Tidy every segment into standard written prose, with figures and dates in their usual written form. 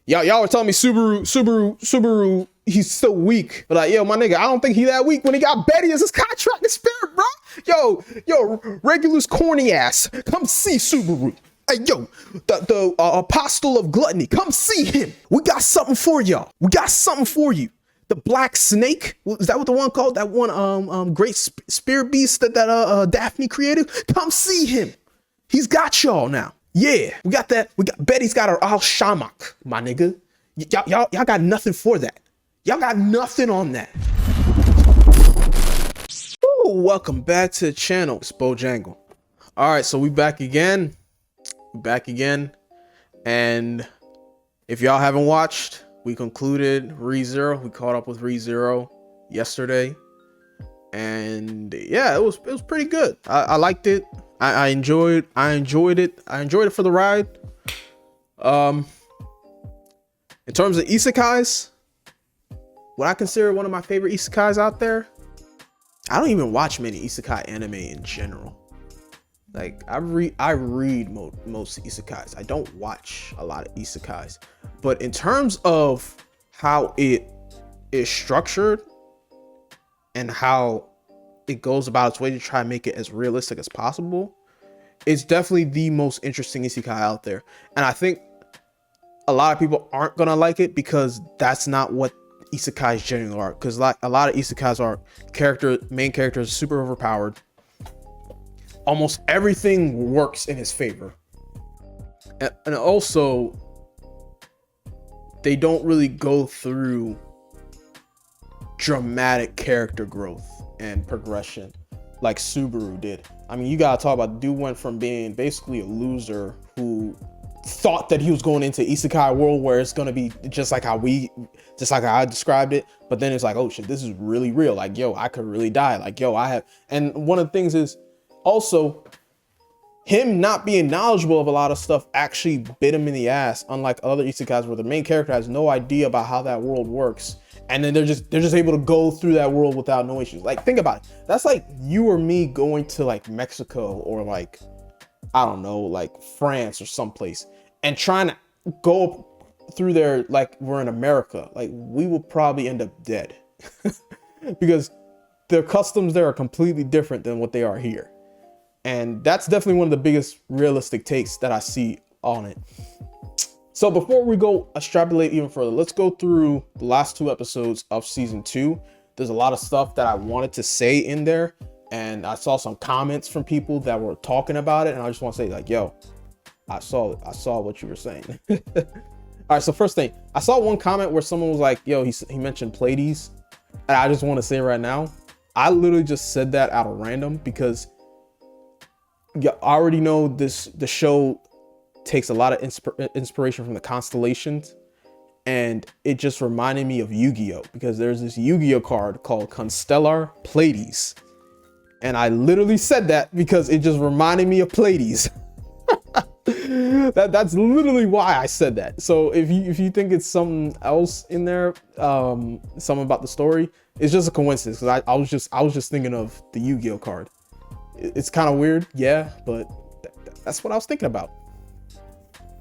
Y'all were telling me Subaru, he's so weak. But like, yo, my nigga, I don't think he that weak when he got Betty as his contracted spirit, bro. Yo, Regulus corny ass, come see Subaru. Hey, yo, the apostle of gluttony, come see him. We got something for y'all. We got something for you. The black snake, is that what the one called? That one great spirit beast that Daphne created? Come see him. He's got y'all now. Yeah, we got that. Betty's got her Al Shamak, my nigga. Y'all got nothing for that. Y'all got nothing on that. Ooh, welcome back to the channel. It's Bojangle. All right, so we back again. And if y'all haven't watched, we concluded ReZero. We caught up with ReZero yesterday. And yeah, it was pretty good. I liked it. I enjoyed it. I enjoyed it for the ride. In terms of isekais, what I consider one of my favorite isekais out there, I don't even watch many isekai anime in general. Like I read most isekais. I don't watch a lot of isekais. But in terms of how it is structured and how it goes about its way to try and make it as realistic as possible, it's definitely the most interesting isekai out there. And I think a lot of people aren't gonna like it because that's not what isekais generally are. Because like a lot of isekais are main characters super overpowered. Almost everything works in his favor, and also they don't really go through dramatic character growth and progression like Subaru did. I mean, you gotta talk about, dude went from being basically a loser who thought that he was going into isekai world where it's gonna be just like how I described it, but then it's like, oh shit, this is really real. Like, yo, I could really die. Like, yo, and one of the things is also him not being knowledgeable of a lot of stuff actually bit him in the ass, unlike other isekais where the main character has no idea about how that world works. And then they're just able to go through that world without no issues. Like, think about it. That's like you or me going to like Mexico or like, I don't know, like France or someplace and trying to go through there like we're in America. Like, we will probably end up dead because their customs there are completely different than what they are here. And that's definitely one of the biggest realistic takes that I see on it. So before we go extrapolate even further, let's go through the last 2 episodes of season 2. There's a lot of stuff that I wanted to say in there, and I saw some comments from people that were talking about it, and I just want to say, like, yo, I saw what you were saying. All right, so first thing, I saw one comment where someone was like, yo, he mentioned Pleiades, and I just want to say right now, I literally just said that out of random because you already know the show takes a lot of inspiration from the constellations, and it just reminded me of Yu-Gi-Oh, because there's this Yu-Gi-Oh card called Constellar Pleiades, and I literally said that because it just reminded me of Pleiades. That's literally why I said that. So if you think it's something else in there, something about the story, it's just a coincidence, because I was just thinking of the Yu-Gi-Oh card. It's kind of weird, yeah, but that's what I was thinking about.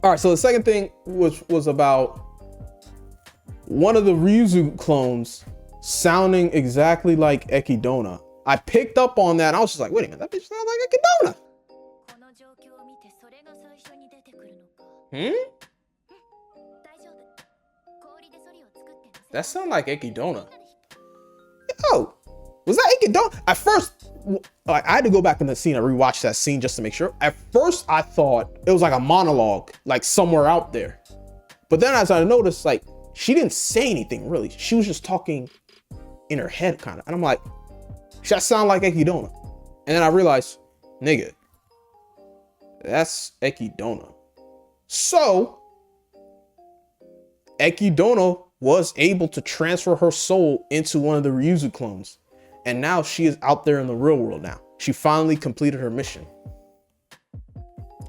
All right, so the second thing was about one of the Ryuzu clones sounding exactly like Echidna. I picked up on that, and I was just like, wait a minute, that bitch sounds like Echidna. That sound like Echidna. Yo, was that Echidna? At first, like, I had to go back in the scene and rewatch that scene just to make sure. At first, I thought it was like a monologue, like somewhere out there. But then as I noticed, like, she didn't say anything really. She was just talking in her head, kind of. And I'm like, that sound like Echidna. And then I realized, nigga, that's Echidna. So, Echidna was able to transfer her soul into one of the Ryuzu clones. And now she is out there in the real world now. She finally completed her mission.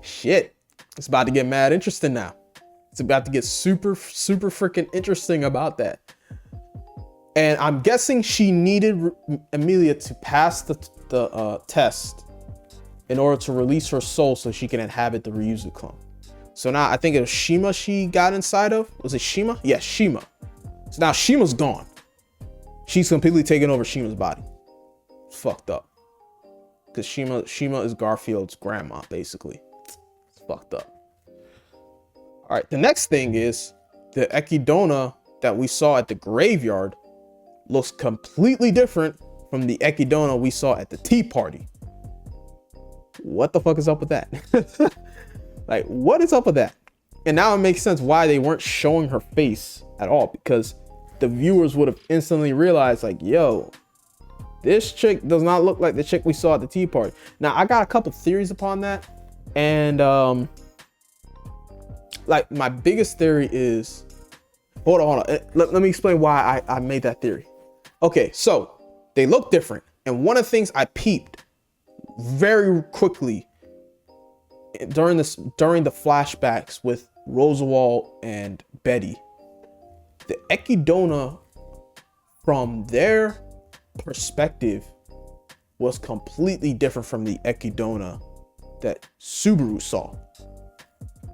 Shit, it's about to get mad interesting now. It's about to get super freaking interesting about that. And I'm guessing she needed Emilia to pass the test in order to release her soul so she can inhabit the Ryuzu clone. So now I think it was Shima she got inside of. Was it Shima? Yeah, Shima. So now Shima's gone. She's completely taken over Shima's body. It's fucked up. Because Shima is Garfield's grandma, basically. It's fucked up. All right, the next thing is the Echidna that we saw at the graveyard looks completely different from the Echidna we saw at the tea party. What the fuck is up with that? Like, what is up with that? And now it makes sense why they weren't showing her face at all, because the viewers would have instantly realized, like, yo, this chick does not look like the chick we saw at the tea party. Now, I got a couple theories upon that. And like, my biggest theory is, hold on. Let me explain why I made that theory. Okay, so they look different. And one of the things I peeped very quickly during the flashbacks with Roosevelt and Betty, the Echidna from their perspective was completely different from the Echidna that Subaru saw.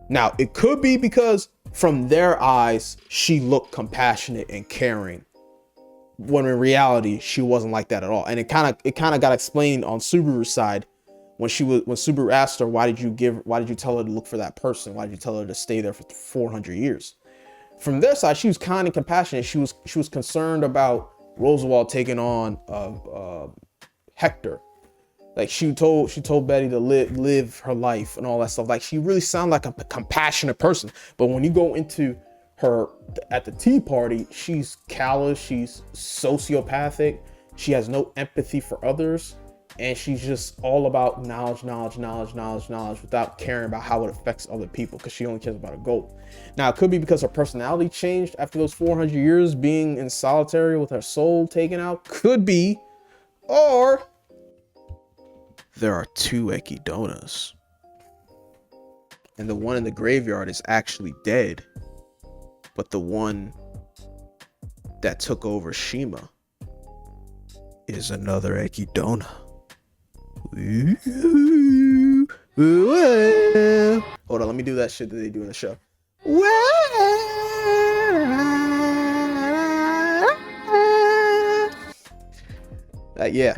Now, it could be because from their eyes, she looked compassionate and caring, when in reality, she wasn't like that at all. And it kind of got explained on Subaru's side when Subaru asked her, why did you tell her to look for that person? Why did you tell her to stay there for 400 years? From their side, she was kind and compassionate. She was concerned about Roosevelt taking on Hector. Like, she told Betty to live her life and all that stuff. Like, she really sounded like a compassionate person. But when you go into her at the tea party, she's callous, she's sociopathic, she has no empathy for others, and she's just all about knowledge without caring about how it affects other people, because she only cares about a goal. Now, it could be because her personality changed after those 400 years being in solitary with her soul taken out. Could be. Or there are two Echidnas, and the one in the graveyard is actually dead, but the one that took over Shima is another Echidna. Hold on, let me do that shit that they do in the show. Yeah.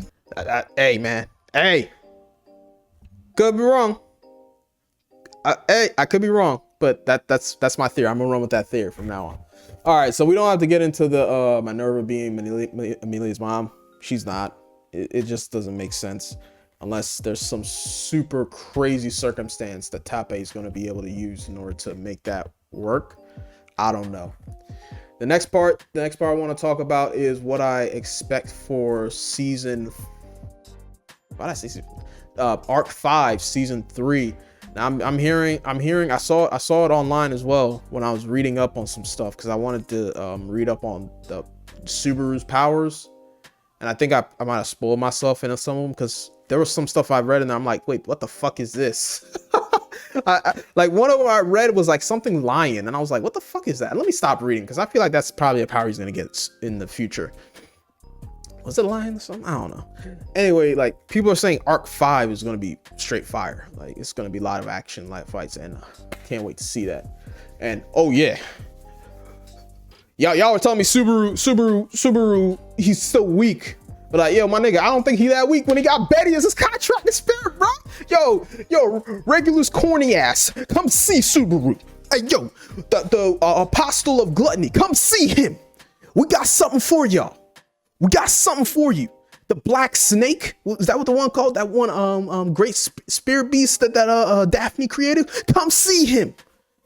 Hey, man. Hey. Could be wrong. I could be wrong, but that's my theory. I'm gonna run with that theory from now on. All right, so we don't have to get into the Minerva being Amelia's mom. She's not. It just doesn't make sense unless there's some super crazy circumstance that Tappe is going to be able to use in order to make that work. I don't know. The next part I want to talk about is what I expect for Arc 5, season 3. Now I'm hearing I saw it online as well when I was reading up on some stuff, because I wanted to read up on the Subaru's powers, and I think I might have spoiled myself into some of them, because there was some stuff I read and I'm like, wait, what the fuck is this? Like, one of them I read was like something lion, and I was like, what the fuck is that? Let me stop reading, because I feel like that's probably a power he's gonna get in the future. Was it lion or something? I don't know. Anyway, like, people are saying Arc 5 is gonna be straight fire. Like, it's gonna be a lot of action, light fights, and can't wait to see that. And oh yeah, y'all were telling me Subaru, he's so weak. But like, yo, my nigga, I don't think he that weak when he got Betty as his contracted spirit, bro. Yo, Regulus corny ass, come see Subaru. Hey, yo, the apostle of gluttony, come see him. We got something for y'all. We got something for you. The black snake, is that what the one called? That one great spear beast that Daphne created? Come see him.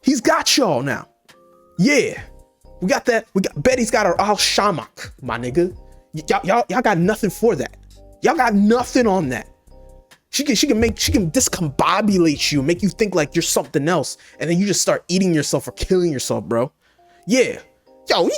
He's got y'all now. Yeah, we got that. Betty's got her Al Shamak, my nigga. Y'all got nothing for that. Y'all got nothing on that. She can discombobulate you, make you think like you're something else, and then you just start eating yourself or killing yourself, bro. Yeah. Yo,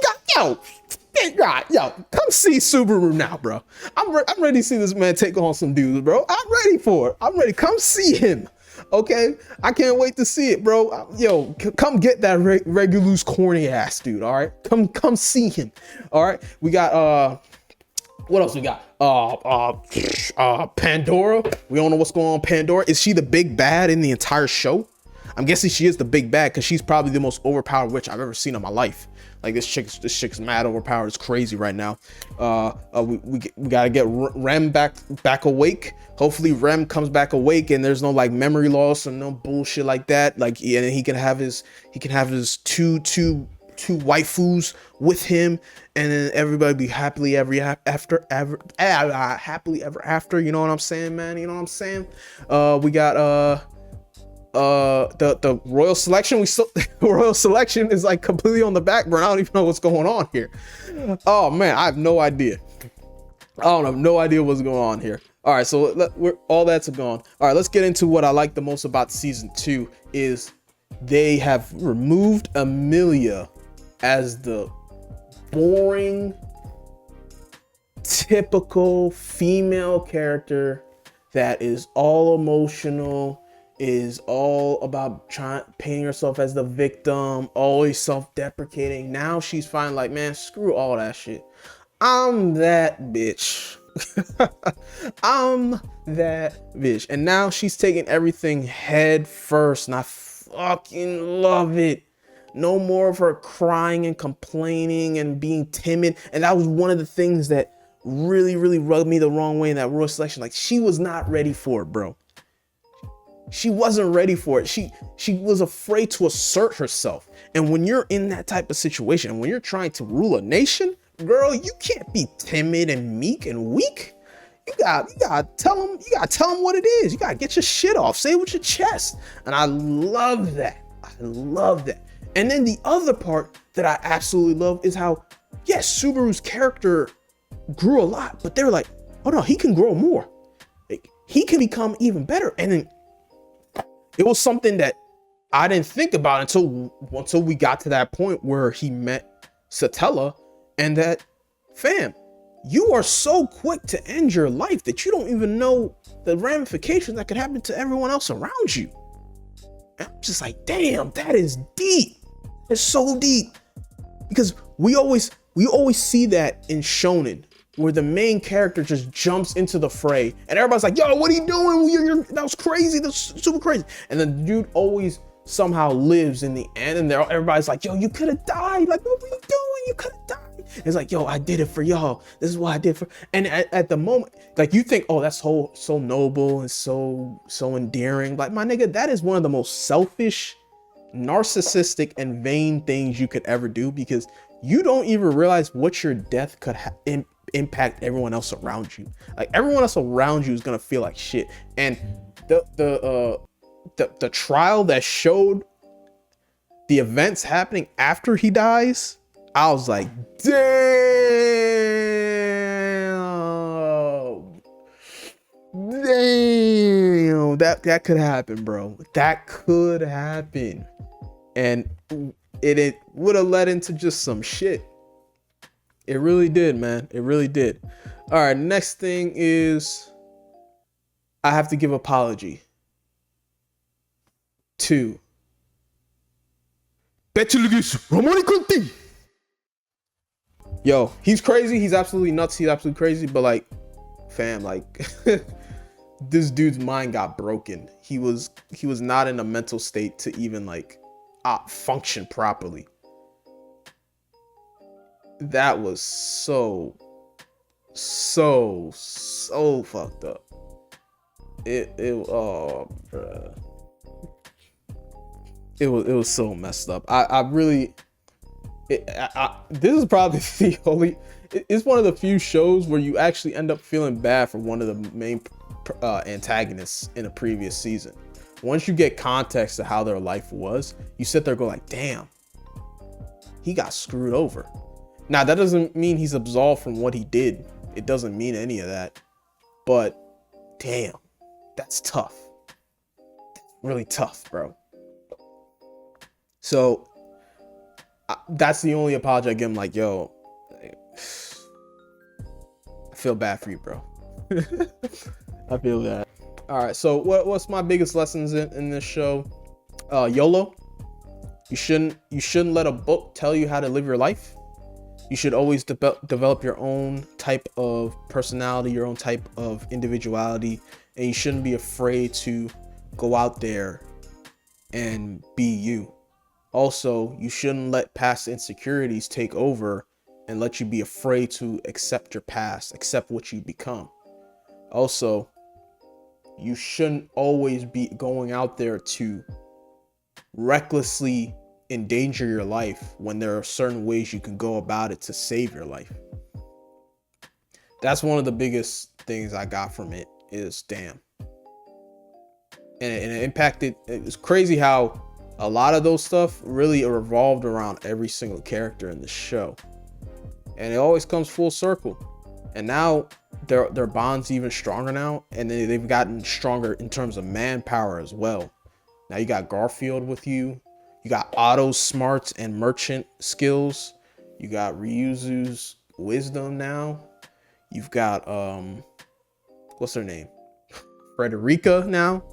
come see Subaru now, bro. I'm ready to see this man take on some dudes, bro. I'm ready for it. I'm ready. Come see him. Okay, I can't wait to see it, bro. Yo, come get that Regulus corny ass dude. All right, come see him. All right, we got what else we got? Pandora. We don't know what's going on with Pandora. Is she the big bad in the entire show? I'm guessing she is the big bad because she's probably the most overpowered witch I've ever seen in my life. Like this chick's mad overpowered. It's crazy right now. We gotta get Rem back awake. Hopefully Rem comes back awake and there's no like memory loss or no bullshit like that. Like, and he can have his two waifus with him, and then everybody be happily ever after. You know what I'm saying, man? You know what I'm saying? We got the royal selection. Royal selection is like completely on the back burner. I don't even know what's going on here. Oh man, I have no idea. I have no idea what's going on here. All right, so all that's gone. All right, let's get into what I like the most about season 2 is they have removed Amelia as the boring, typical female character that is all emotional, is all about painting herself as the victim, always self-deprecating. Now she's finally like, man, screw all that shit. I'm that bitch. I'm that bitch. And now she's taking everything head first, and I fucking love it. No more of her crying and complaining and being timid. And that was one of the things that really rubbed me the wrong way in that royal selection. Like, she was not ready for it, bro. She wasn't ready for it. She was afraid to assert herself. And when you're in that type of situation, when you're trying to rule a nation, girl, you can't be timid and meek and weak. You gotta tell them what it is. You gotta get your shit off. Say it with your chest. And I love that. And then the other part that I absolutely love is how, yes, Subaru's character grew a lot, but they're like, oh no, he can grow more. Like, he can become even better. And then it was something that I didn't think about until we got to that point where he met Satella, and that, fam, you are so quick to end your life that you don't even know the ramifications that could happen to everyone else around you. And I'm just like, damn, that is deep. It's so deep. Because we always see that in shonen, where the main character just jumps into the fray and everybody's like, yo, what are you doing? That was crazy. That's super crazy. And the dude always somehow lives in the end, and everybody's like, yo, you could have died. Like, what were you doing? You could have died. It's like, yo, I did it for y'all. This is what I did for. And at the moment, like, you think, oh, that's so noble and so endearing. Like, my nigga, that is one of the most selfish, narcissistic, and vain things you could ever do, because you don't even realize what your death could impact everyone else around you. Like, everyone else around you is gonna feel like shit. And the trial that showed the events happening after he dies, I was like, damn, that could happen, bro. That could happen. And it would have led into just some shit. It really did, man. It really did. All right, next thing is I have to give apology to Conti. Yo, he's crazy. He's absolutely nuts. He's absolutely crazy. But like, fam, like this dude's mind got broken. He was not in a mental state to even like function properly. That was so fucked up. Oh, bruh. It was so messed up. This is probably the only, it's one of the few shows where you actually end up feeling bad for one of the main antagonists in a previous season. Once you get context to how their life was, you sit there and go like, damn, he got screwed over. Now, that doesn't mean he's absolved from what he did. It doesn't mean any of that. But damn, that's tough. Really tough, bro. So that's the only apology I give him. Like, yo, I feel bad for you, bro. I feel that. All right, so what's my biggest lessons in this show? YOLO. You shouldn't let a book tell you how to live your life. You should always develop your own type of personality, your own type of individuality, and you shouldn't be afraid to go out there and be you. Also, you shouldn't let past insecurities take over and let you be afraid to accept your past, accept what you become. Also, you shouldn't always be going out there to recklessly endanger your life when there are certain ways you can go about it to save your life. That's one of the biggest things I got from it is damn. And it impacted, it's crazy how a lot of those stuff really revolved around every single character in the show. And it always comes full circle. And now their bond's even stronger now, and they've gotten stronger in terms of manpower as well. Now you got Garfield with you. You got Otto's smarts and merchant skills. You got Ryuzu's wisdom now. You've got what's her name? Frederica now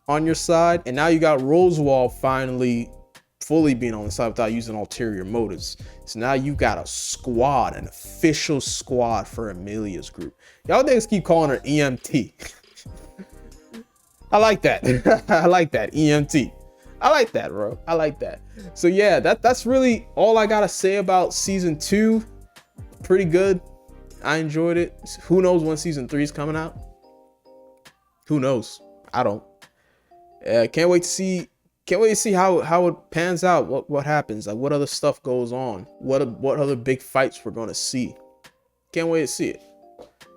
on your side. And now you got Roswell finally fully being on the side without using ulterior motives. So now you got a squad, an official squad for Amelia's group. Y'all niggas keep calling her EMT. I like that. I like that. EMT. I like that, bro. I like that. So yeah, that's really all I gotta say about season 2. Pretty good. I enjoyed it. Who knows when season 3 is coming out? Who knows? I don't. Can't wait to see how it pans out. What happens? Like what other stuff goes on? What other big fights we're gonna see? Can't wait to see it.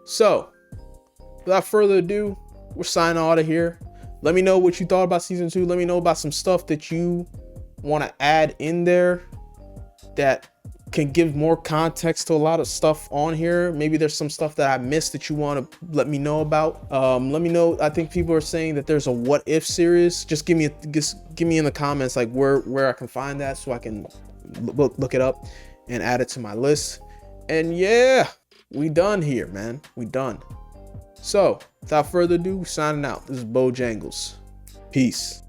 So, without further ado, we're signing out of here. Let me know what you thought about season 2. Let me know about some stuff that you want to add in there that can give more context to a lot of stuff on here. Maybe there's some stuff that I missed that you want to let me know about. Let me know. I think people are saying that there's a what if series. Just give me in the comments like where I can find that so I can look it up and add it to my list. And yeah, we done here, man. We done. So without further ado, signing out. This is Bojangles. Peace.